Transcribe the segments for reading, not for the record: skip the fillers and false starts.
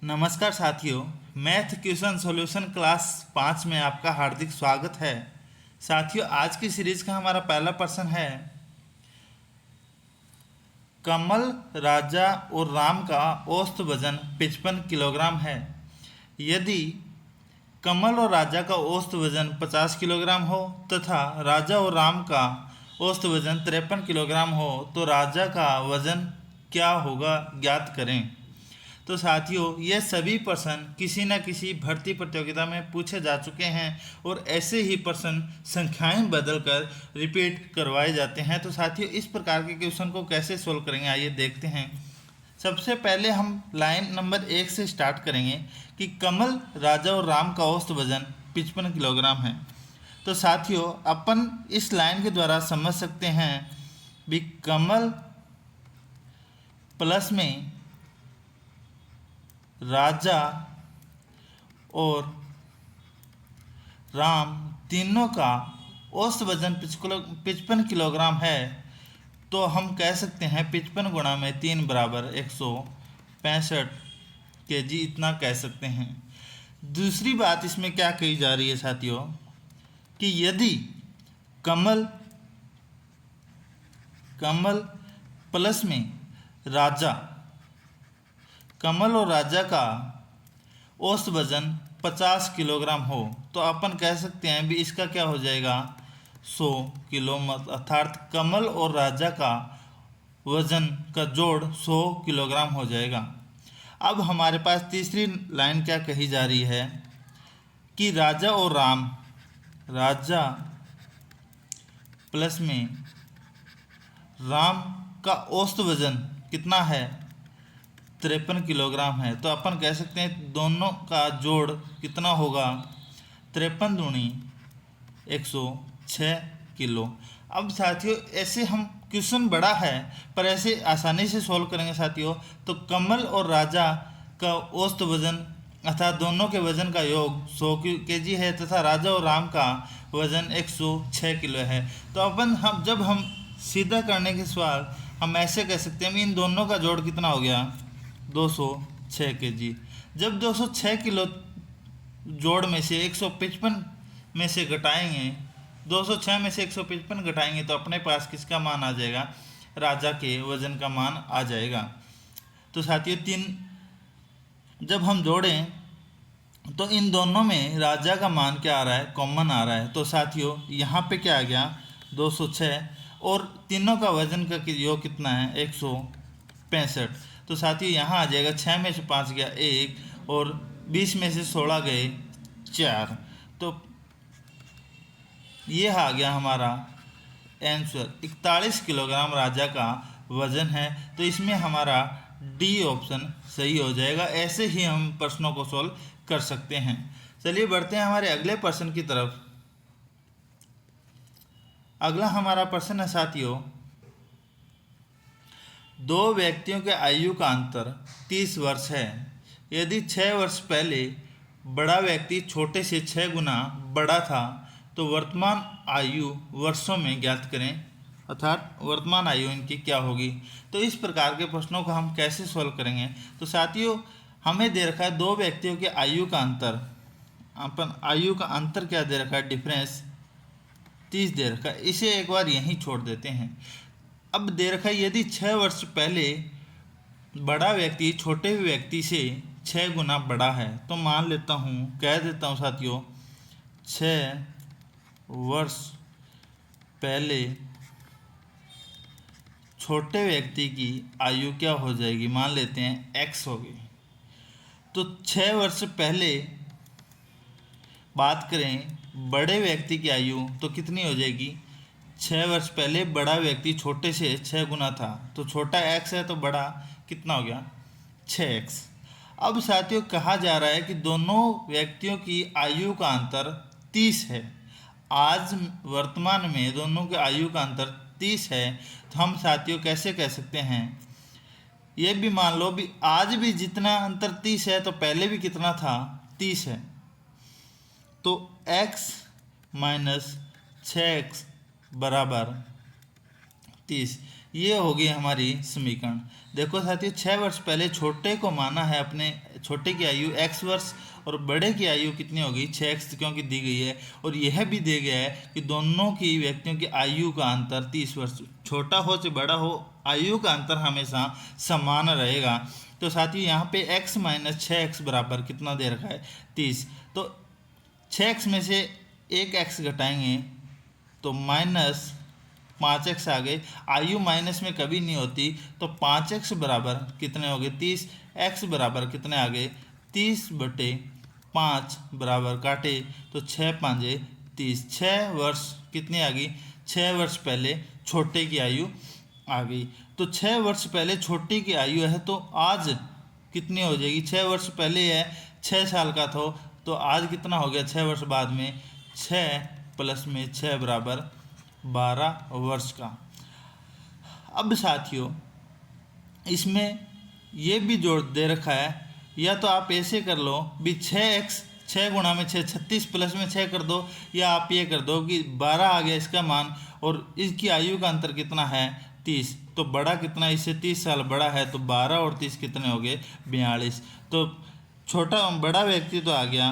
नमस्कार साथियों, math question solution class 5 में आपका हार्दिक स्वागत है। साथियों, आज की सीरीज का हमारा पहला प्रश्न है, कमल, राजा और राम का औसत वजन 55 किलोग्राम है। यदि कमल और राजा का औसत वजन 50 किलोग्राम हो तथा राजा और राम का औसत वजन 53 किलोग्राम हो तो राजा का वजन क्या होगा, ज्ञात करें। तो साथियों, ये सभी प्रश्न किसी न किसी भर्ती प्रतियोगिता में पूछे जा चुके हैं और ऐसे ही प्रश्न संख्याएं बदलकर रिपीट करवाए जाते हैं। तो साथियों, इस प्रकार के क्वेश्चन को कैसे सोल्व करेंगे, आइए देखते हैं। सबसे पहले हम लाइन नंबर 1 से स्टार्ट करेंगे कि कमल, राजा और राम का औसत वजन 55 किलोग्राम है। तो साथियों, अपन इस लाइन के द्वारा समझ सकते हैं भी कमल प्लस में राजा और राम तीनों का औसत वजन 55 किलोग्राम है। तो हम कह सकते हैं 55 गुणा में 3 बराबर 165 kg, इतना कह सकते हैं। दूसरी बात इसमें क्या कही जा रही है साथियों कि यदि कमल प्लस में राजा, कमल और राजा का औसत वजन 50 किलोग्राम हो तो अपन कह सकते हैं भी इसका क्या हो जाएगा, 100 किलो, अर्थात कमल और राजा का वजन का जोड़ 100 किलोग्राम हो जाएगा। अब हमारे पास तीसरी लाइन क्या कही जा रही है कि राजा और राम, राजा प्लस में राम का औसत वजन कितना है, 53 किलोग्राम है। तो अपन कह सकते हैं दोनों का जोड़ कितना होगा, 53 दूनी 106 किलो। अब साथियों, ऐसे हम क्वेश्चन बड़ा है पर ऐसे आसानी से सॉल्व करेंगे साथियों। तो कमल और राजा का औसत वजन अर्थात दोनों के वजन का योग 100 kg है तथा राजा और राम का वजन 106 किलो है। तो अपन जब हम सीधा करने के सवाल हम ऐसे कह सकते हैं इन दोनों का जोड़ कितना हो गया, 206 kg। जब 206 किलो जोड़ में से 155 में से घटाएंगे, 206 में से 155 घटाएंगे तो अपने पास किसका मान आ जाएगा, राजा के वजन का मान आ जाएगा। तो साथियों, जब हम जोड़ें तो इन दोनों में राजा का मान क्या आ रहा है, कॉमन आ रहा है। तो साथियों, यहाँ पे क्या आ गया, 206, और तीनों का वजन का योग कितना है, 165। तो साथियों, यहाँ आ जाएगा 6 में से 5 गया 1 और 20 में से 16 गए 4। तो ये आ गया हमारा आंसर, 41 किलोग्राम राजा का वजन है। तो इसमें हमारा डी ऑप्शन सही हो जाएगा। ऐसे ही हम प्रश्नों को सॉल्व कर सकते हैं। चलिए बढ़ते हैं हमारे अगले प्रश्न की तरफ। अगला हमारा प्रश्न है साथियों, दो व्यक्तियों के आयु का अंतर 30 वर्ष है। यदि 6 वर्ष पहले बड़ा व्यक्ति छोटे से 6 गुना बड़ा था तो वर्तमान आयु वर्षों में ज्ञात करें, अर्थात वर्तमान आयु इनकी क्या होगी। तो इस प्रकार के प्रश्नों को हम कैसे सॉल्व करेंगे। तो साथियों, हमें दे रखा है दो व्यक्तियों के आयु का अंतर, अपन आयु का अंतर क्या दे रखा है, डिफरेंस 30 दे रखा है। इसे एक बार यहीं छोड़ देते हैं। अब दे रखा है यदि 6 वर्ष पहले बड़ा व्यक्ति छोटे व्यक्ति से 6 गुना बड़ा है, तो मान लेता हूँ, कह देता हूँ साथियों, 6 वर्ष पहले छोटे व्यक्ति की आयु क्या हो जाएगी, मान लेते हैं x होगी। तो 6 वर्ष पहले बात करें बड़े व्यक्ति की आयु तो कितनी हो जाएगी, 6 वर्ष पहले बड़ा व्यक्ति छोटे से 6 गुना था, तो छोटा x है तो बड़ा कितना हो गया, 6x। अब साथियों, कहा जा रहा है कि दोनों व्यक्तियों की आयु का अंतर 30 है। आज वर्तमान में दोनों के आयु का अंतर 30 है। तो हम साथियों कैसे कह सकते हैं, ये भी मान लो भी आज भी जितना अंतर 30 है तो पहले भी कितना था, 30 है। तो x माइनस 6x बराबर 30, ये होगी हमारी समीकरण। देखो साथियों, 6 वर्ष पहले छोटे को माना है, अपने छोटे की आयु x वर्ष और बड़े की आयु कितनी होगी 6x, क्योंकि दी गई है। और यह भी दिया गया है कि दोनों की व्यक्तियों की आयु का अंतर 30 वर्ष, छोटा हो चाहे बड़ा हो, आयु का अंतर हमेशा समान रहेगा। तो साथियों यहाँ पे x माइनस 6x बराबर कितना दे रखा है 30। तो 6x में से एक x घटाएंगे तो माइनस 5x आ गए। आयु माइनस में कभी नहीं होती, तो 5x बराबर कितने हो गए 30। x बराबर कितने आ गए 30/5 बराबर काटे तो 6 5 30। 6 वर्ष कितनी आ गई, 6 वर्ष पहले छोटे की आयु आ गई। तो 6 वर्ष पहले छोटे की आयु है, तो आज कितनी हो जाएगी, 6 वर्ष पहले है 6 साल का था, तो आज कितना हो गया 6 वर्ष बाद में, 6 प्लस में 6 बराबर 12 वर्ष का। अब साथियों इसमें ये भी जोड़ दे रखा है, या तो आप ऐसे कर लो भी 6x 6 गुणा में 6 36 प्लस में 6 कर दो, या आप ये कर दो कि 12 आ गया इसका मान और इसकी आयु का अंतर कितना है 30। तो बड़ा कितना, इससे 30 साल बड़ा है, तो 12 और 30 कितने हो गए 42। तो छोटा बड़ा व्यक्ति तो आ गया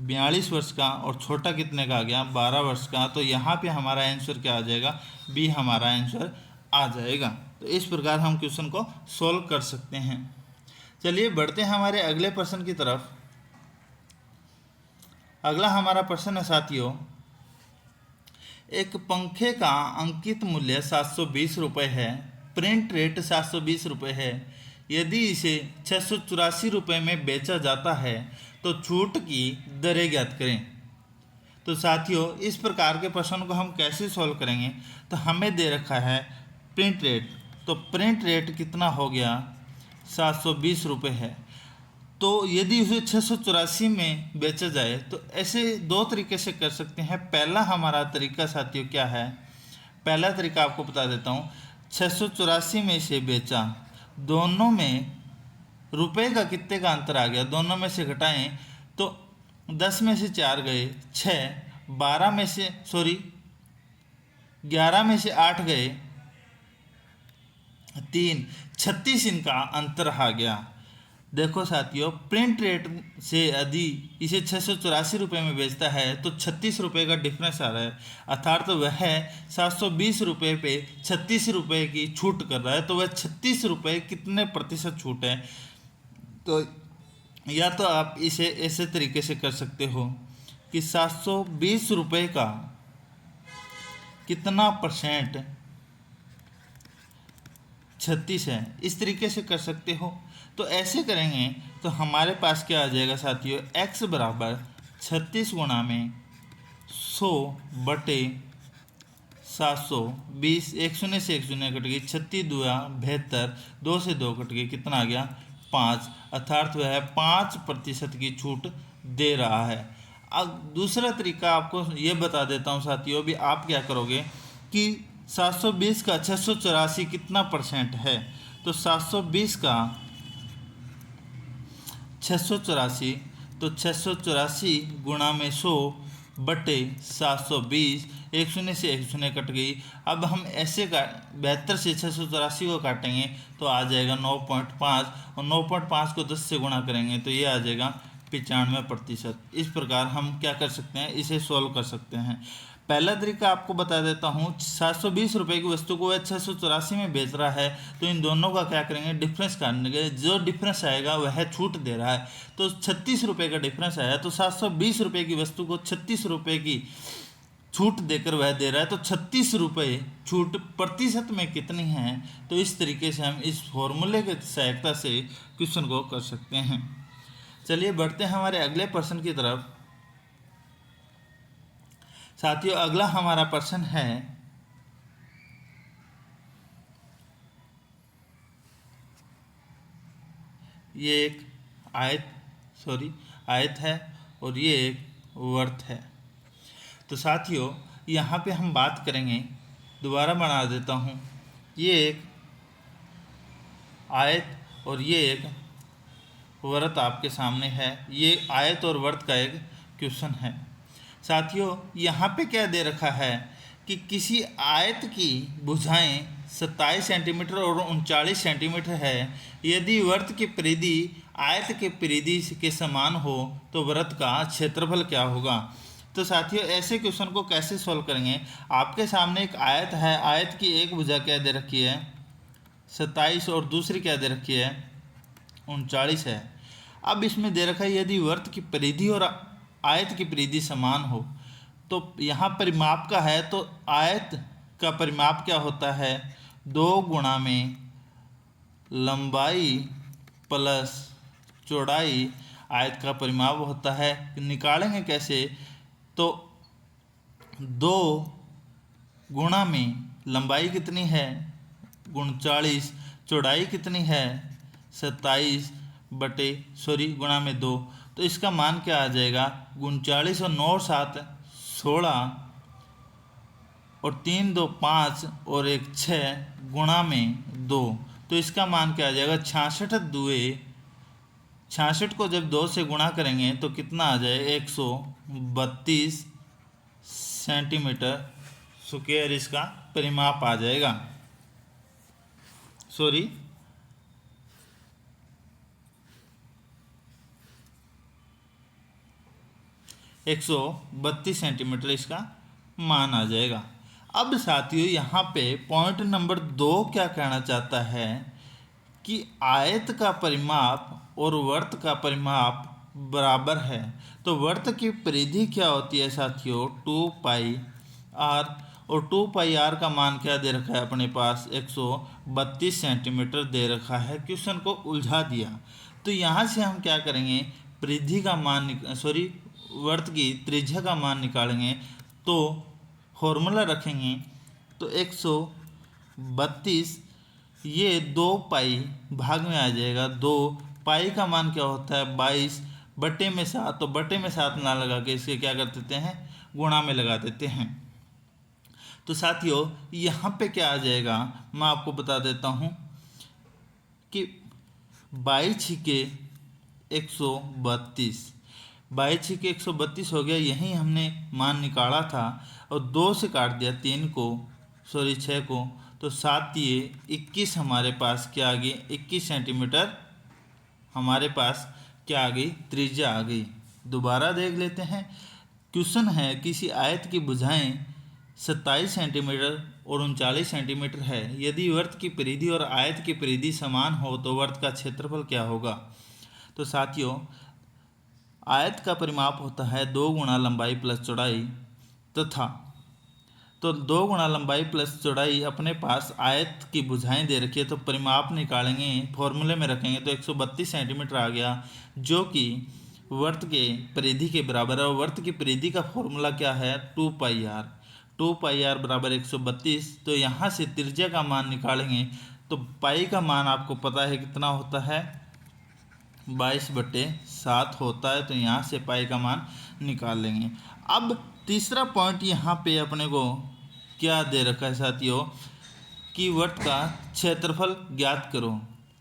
42 वर्ष का और छोटा कितने का आ गया 12 वर्ष का। तो यहाँ पे हमारा आंसर क्या आ जाएगा, बी हमारा आंसर आ जाएगा। तो इस प्रकार हम क्वेश्चन को सोल्व कर सकते हैं। चलिए बढ़ते हैं हमारे अगले प्रश्न की तरफ। अगला हमारा प्रश्न है साथियों, एक पंखे का अंकित मूल्य 720 रुपये है, प्रिंट रेट 720 रुपये है। यदि इसे 684 रुपये में बेचा जाता है तो छूट की दरें ज्ञात करें। तो साथियों इस प्रकार के प्रश्न को हम कैसे सॉल्व करेंगे, तो हमें दे रखा है प्रिंट रेट। तो प्रिंट रेट कितना हो गया 720 रुपये है। तो यदि उसे 684 में बेचा जाए तो ऐसे दो तरीके से कर सकते हैं। पहला हमारा तरीका साथियों क्या है, पहला तरीका आपको बता देता हूँ। 684 में से बेचा, दोनों में रुपए का कितने का अंतर आ गया, दोनों में से घटाएं तो 10 में से 4 गए 6, 12 में से 11 में से 8 गए 3, 36 इनका अंतर आ गया। देखो साथियों प्रिंट रेट से यदि इसे 684 रुपये में बेचता है तो 36 रुपये का डिफरेंस आ रहा है, अर्थात तो वह 720 रुपये पे 36 रुपये की छूट कर रहा है। तो वह 36 रुपये कितने प्रतिशत छूट है, तो या तो आप इसे ऐसे तरीके से कर सकते हो कि 720 रुपये का कितना परसेंट 36 है, इस तरीके से कर सकते हो। तो ऐसे करेंगे तो हमारे पास क्या आ जाएगा साथियों, x बराबर 36 गुणा में 100 बटे 720, एक शून्य से एक शून्य कट गई, 36 दूया 72, 2 से 2 कट गई, कितना आ गया 5, अर्थात वह 5% की छूट दे रहा है। अब दूसरा तरीका आपको ये बता देता हूँ साथियों, भी आप क्या करोगे कि 720 का 684 कितना परसेंट है, तो 720 का 684, तो 684 गुणा में 100 बटे 720, एक शून्य से एक शून्य कट गई। अब हम ऐसे का 72 से 684 को काटेंगे तो आ जाएगा 9.5, और 9.5 को 10 से गुणा करेंगे तो ये आ जाएगा 95%। इस प्रकार हम क्या कर सकते हैं, इसे सोल्व कर सकते हैं। पहला तरीका आपको बता देता हूँ, 720 रुपये की वस्तु को वह 684 में बेच रहा है, तो इन दोनों का क्या करेंगे, डिफरेंस काटेंगे। जो डिफरेंस आएगा वह छूट दे रहा है, तो 36 रुपये का डिफरेंस आया, तो 720 रुपये की वस्तु को 36 रुपये की छूट देकर वह दे रहा है, तो 36 रुपये छूट प्रतिशत में कितनी है। तो इस तरीके से हम इस फॉर्मूले की सहायता से क्वेश्चन को कर सकते हैं। चलिए बढ़ते हैं हमारे अगले प्रश्न की तरफ। साथियों अगला हमारा प्रश्न है, ये एक आयत है और ये एक वर्त है। तो साथियों यहाँ पे हम बात करेंगे, दोबारा बना देता हूँ, ये एक आयत और ये एक वर्त आपके सामने है। ये आयत और वर्त का एक क्वेश्चन है। साथियों यहाँ पे क्या दे रखा है कि किसी आयत की भुजाएं 27 सेंटीमीटर और 39 सेंटीमीटर है, यदि वृत्त की परिधि आयत के परिधि के समान हो तो वृत्त का क्षेत्रफल क्या होगा। तो साथियों ऐसे क्वेश्चन को कैसे सॉल्व करेंगे। आपके सामने एक आयत है, आयत की एक भुजा क्या दे रखी है 27 और दूसरी क्या दे रखी है 39 है। अब इसमें दे रखा है यदि वृत्त की परिधि और आयत की परिधि समान हो, तो यहाँ परिमाप का है तो आयत का परिमाप क्या होता है 2 गुणा में लंबाई प्लस चौड़ाई, आयत का परिमाप होता है। निकालेंगे कैसे, तो 2 गुणा में लंबाई कितनी है 39, चौड़ाई कितनी है 27 गुणा में 2, तो इसका मान क्या आ जाएगा 39 और 9 और 7 16 और 3 2 5 और 1 6 गुणा में 2, तो इसका मान क्या आ जाएगा 66 को जब 2 से गुणा करेंगे तो कितना आ जाए 132 सेंटीमीटर स्क्वायर इसका परिमाप आ जाएगा। 132 सेंटीमीटर इसका मान आ जाएगा। अब साथियों यहाँ पे पॉइंट नंबर 2 क्या कहना चाहता है कि आयत का परिमाप और वृत्त का परिमाप बराबर है। तो वृत्त की परिधि क्या होती है साथियों 2πr, और 2πr का मान क्या दे रखा है अपने पास 132 सेंटीमीटर दे रखा है। क्वेश्चन को उलझा दिया। तो यहाँ से हम क्या करेंगे परिधि का मान वृत्त की त्रिज्या का मान निकालेंगे, तो फॉर्मूला रखेंगे तो 132 ये 2 पाई भाग में आ जाएगा। 2 पाई का मान क्या होता है 22 बटे में 7, तो बटे में 7 ना लगा के इसके क्या कर देते हैं गुणा में लगा देते हैं। तो साथियों यहाँ पे क्या आ जाएगा मैं आपको बता देता हूँ कि 22 छिके 132, 22 छिके 132 हो गया, यही हमने मान निकाला था और 2 से काट दिया 6 को, तो 7 ये 21 हमारे पास क्या आ गई 21 सेंटीमीटर हमारे पास क्या आ गई त्रिज्या आ गई। दोबारा देख लेते हैं। क्वेश्चन है किसी आयत की भुजाएं 27 सेंटीमीटर और 39 सेंटीमीटर है, यदि वृत्त की परिधि और आयत की परिधि समान हो तो वृत्त का क्षेत्रफल क्या होगा। तो साथियों आयत का परिमाप होता है 2 गुणा लंबाई प्लस चौड़ाई, तथा तो 2 गुणा लंबाई प्लस चौड़ाई अपने पास आयत की भुजाएं दे रखी है, तो परिमाप निकालेंगे फॉर्मूले में रखेंगे तो 132 सेंटीमीटर आ गया, जो कि वृत्त के परिधि के बराबर है। और वृत्त की परिधि का फॉर्मूला क्या है 2πr, 2πr बराबर 132। तो यहाँ से त्रिज्या का मान निकालेंगे तो पाई का मान आपको पता है कितना होता है 22/7 होता है, तो यहाँ से पाई का मान निकाल लेंगे। अब तीसरा पॉइंट यहाँ पे अपने को क्या दे रखा है साथियों कि वृत्त का क्षेत्रफल ज्ञात करो।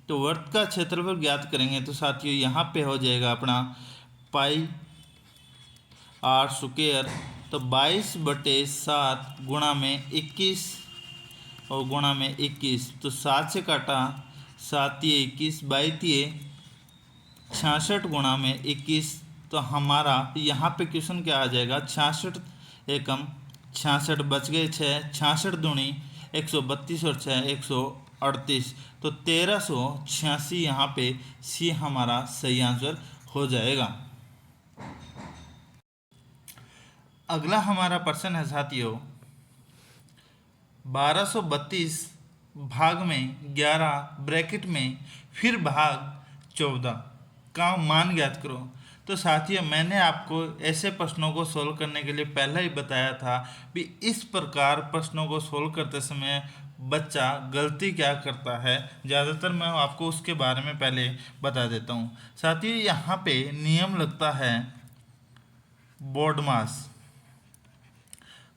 तो वृत्त का क्षेत्रफल ज्ञात करेंगे तो साथियों यहाँ पे हो जाएगा अपना पाई r स्क्वायर, तो 22/7 गुणा में 21 और गुणा में 21, तो 7 से काटा 7 ये 21 22 ये 66 गुणा में 21, तो हमारा यहाँ पे क्वेश्चन क्या आ जाएगा 66 एकम 66 बच गए 6, 66 दूनी 132 और 6 138, तो 1386 यहाँ पे सी हमारा सही आंसर हो जाएगा। अगला हमारा प्रश्न है साथियों 1232 भाग में 11 ब्रैकेट में फिर भाग 14 का मान ज्ञात करो। तो साथियों मैंने आपको ऐसे प्रश्नों को सोल्व करने के लिए पहले ही बताया था कि इस प्रकार प्रश्नों को सोल्व करते समय बच्चा गलती क्या करता है, ज़्यादातर मैं आपको उसके बारे में पहले बता देता हूँ। साथियों यहाँ पे नियम लगता है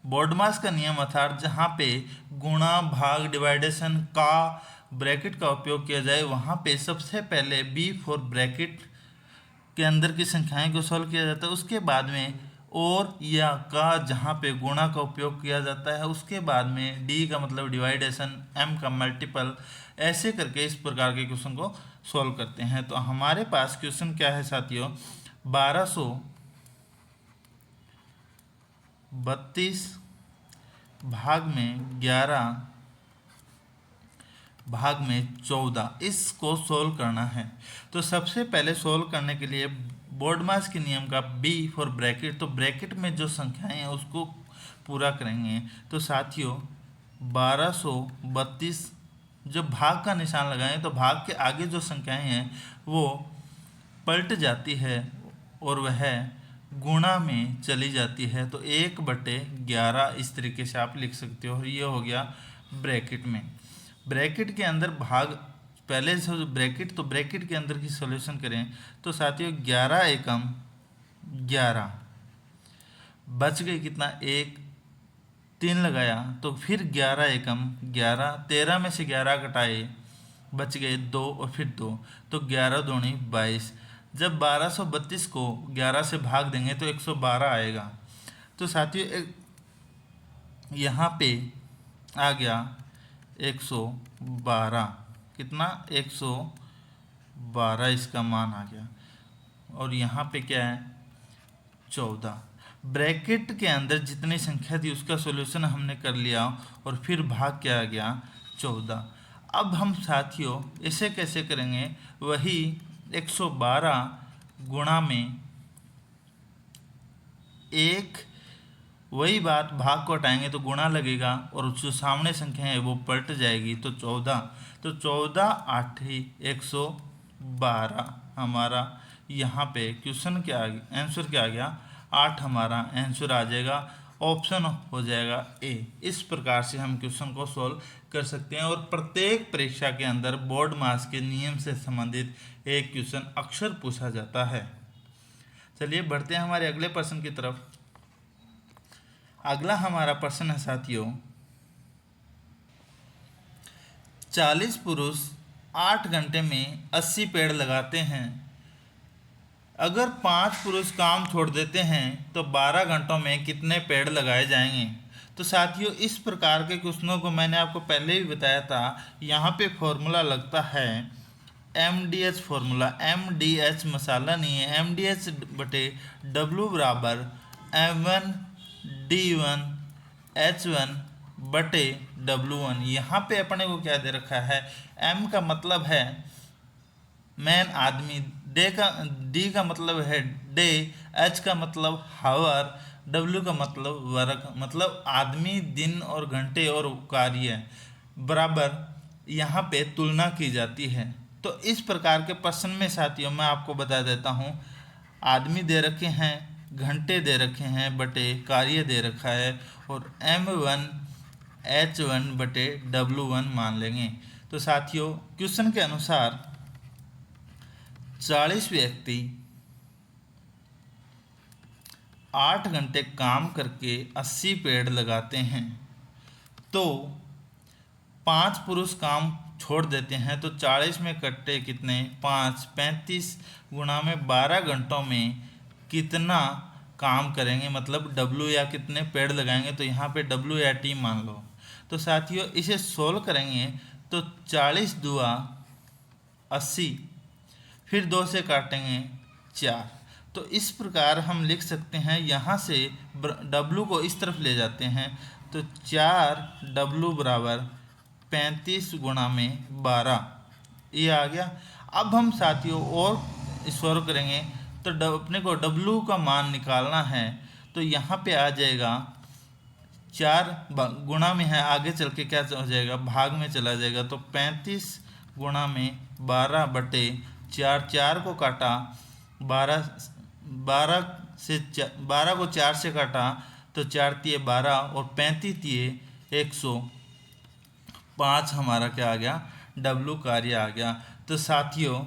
बोर्डमास का नियम, अर्थात जहाँ पे गुणा भाग डिवाइडेशन का ब्रैकेट का उपयोग किया जाए वहाँ पे सबसे पहले B4 ब्रैकेट के अंदर की संख्याएं को सॉल्व किया जाता है, उसके बाद में और या का जहाँ पे गुणा का उपयोग किया जाता है, उसके बाद में डी का मतलब डिवाइडेशन, एम का मल्टीपल, ऐसे करके इस प्रकार के क्वेश्चन को सॉल्व करते हैं। तो हमारे पास क्वेश्चन क्या है साथियों, 1232 भाग में 11 भाग में 14, इसको सोल्व करना है। तो सबसे पहले सोल्व करने के लिए बोर्डमास के नियम का बी फॉर ब्रैकेट, तो ब्रैकेट में जो संख्याएं हैं उसको पूरा करेंगे। तो साथियों 1232 जब भाग का निशान लगाएं तो भाग के आगे जो संख्याएं हैं वो पलट जाती है और वह गुणा में चली जाती है। तो 1/11 इस तरीके से आप लिख सकते हो। ये हो गया ब्रैकेट में। ब्रैकेट के अंदर भाग पहले से ब्रैकेट, तो ब्रैकेट के अंदर की सॉल्यूशन करें तो साथियों 11 एकम 11 बच गए कितना, 1, 3 लगाया तो फिर 11 एकम 11, 13 में से 11 घटाए बच गए 2 और फिर 2, तो 11 दूनी 22। जब 1232 को 11 से भाग देंगे तो 112 आएगा। तो साथियों यहाँ पे आ गया 112, कितना, 112 इसका मान आ गया। और यहाँ पे क्या है, 14। ब्रैकेट के अंदर जितनी संख्या थी उसका सॉल्यूशन हमने कर लिया और फिर भाग क्या आ गया, 14। अब हम साथियों इसे कैसे करेंगे, वही 112 गुणा में 1, वही बात, भाग को हटाएंगे तो गुणा लगेगा और जो सामने संख्या है वो पलट जाएगी, तो 14। तो 14 8 112 हमारा यहाँ पे क्वेश्चन क्या आ गया, आंसर क्या आ गया, 8 हमारा आंसर आ जाएगा। ऑप्शन हो जाएगा ए। इस प्रकार से हम क्वेश्चन को सॉल्व कर सकते हैं और प्रत्येक परीक्षा के अंदर बोर्ड मास के नियम से संबंधित एक क्वेश्चन अक्सर पूछा जाता है। चलिए बढ़ते हैं हमारे अगले प्रश्न की तरफ। अगला हमारा प्रश्न है साथियों, 40 पुरुष 8 घंटे में 80 पेड़ लगाते हैं। अगर 5 पुरुष काम छोड़ देते हैं तो 12 घंटों में कितने पेड़ लगाए जाएंगे। तो साथियों इस प्रकार के क्वेश्चनों को मैंने आपको पहले भी बताया था। यहाँ पे फॉर्मूला लगता है MDH फॉर्मूला। MDH मसाला नहीं है, MDH बटे W बराबर M1 D1 H1 बटे W1। यहाँ पे अपने को क्या दे रखा है, M का मतलब है मैन आदमी, D का मतलब है डे, H का मतलब हावर, W का मतलब वर्क, मतलब आदमी, दिन और घंटे और कार्य बराबर यहाँ पे तुलना की जाती है। तो इस प्रकार के प्रश्न में साथियों मैं आपको बता देता हूँ, आदमी दे रखे हैं, घंटे दे रखे हैं बटे कार्य दे रखा है और M1 H1 बटे W1 मान लेंगे। तो साथियों क्वेश्चन के अनुसार 40 व्यक्ति 8 घंटे काम करके 80 पेड़ लगाते हैं, तो 5 पुरुष काम छोड़ देते हैं, तो 40 में कट्टे कितने, 5, 35 गुणा में 12 घंटों में कितना काम करेंगे, मतलब W या कितने पेड़ लगाएंगे। तो यहाँ पे W या T मान लो। तो साथियों इसे सोल्व करेंगे तो 40 दुआ 80, फिर 2 से काटेंगे 4। तो इस प्रकार हम लिख सकते हैं, यहाँ से W को इस तरफ ले जाते हैं तो 4W बराबर 35 गुणा में 12, ये आ गया। अब हम साथियों और सॉल्व करेंगे तो अपने को W का मान निकालना है। तो यहाँ पे आ जाएगा 4 गुणा में है, आगे चल के क्या हो जाएगा, भाग में चला जाएगा। तो 35 गुणा में 12 बटे 4, 4 को काटा, 12 को 4 से काटा तो 4 तिये 12 और 35 तिये 105 हमारा क्या आ गया, W कार्य आ गया। तो साथियों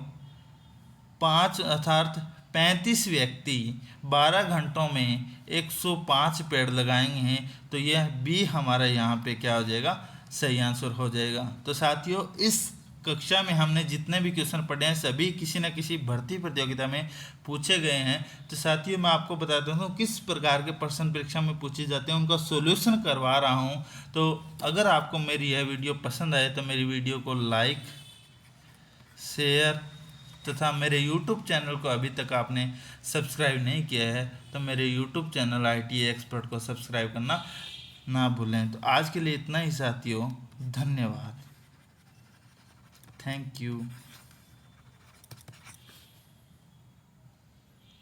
5 अर्थात 35 व्यक्ति 12 घंटों में 105 पेड़ लगाएंगे, तो यह B हमारा यहाँ पे क्या हो जाएगा, सही आंसर हो जाएगा। तो साथियों इस कक्षा में हमने जितने भी क्वेश्चन पढ़े हैं सभी किसी न किसी भर्ती प्रतियोगिता में पूछे गए हैं। तो साथियों मैं आपको बताता हूँ किस प्रकार के प्रश्न परीक्षा में पूछे जाते हैं, उनका सॉल्यूशन करवा रहा हूँ। तो अगर आपको मेरी यह वीडियो पसंद आए तो मेरी वीडियो को लाइक, शेयर तथा मेरे YouTube चैनल को अभी तक आपने सब्सक्राइब नहीं किया है तो मेरे YouTube चैनल ITA एक्सपर्ट को सब्सक्राइब करना ना भूलें। तो आज के लिए इतना ही साथियों, धन्यवाद, थैंक यू।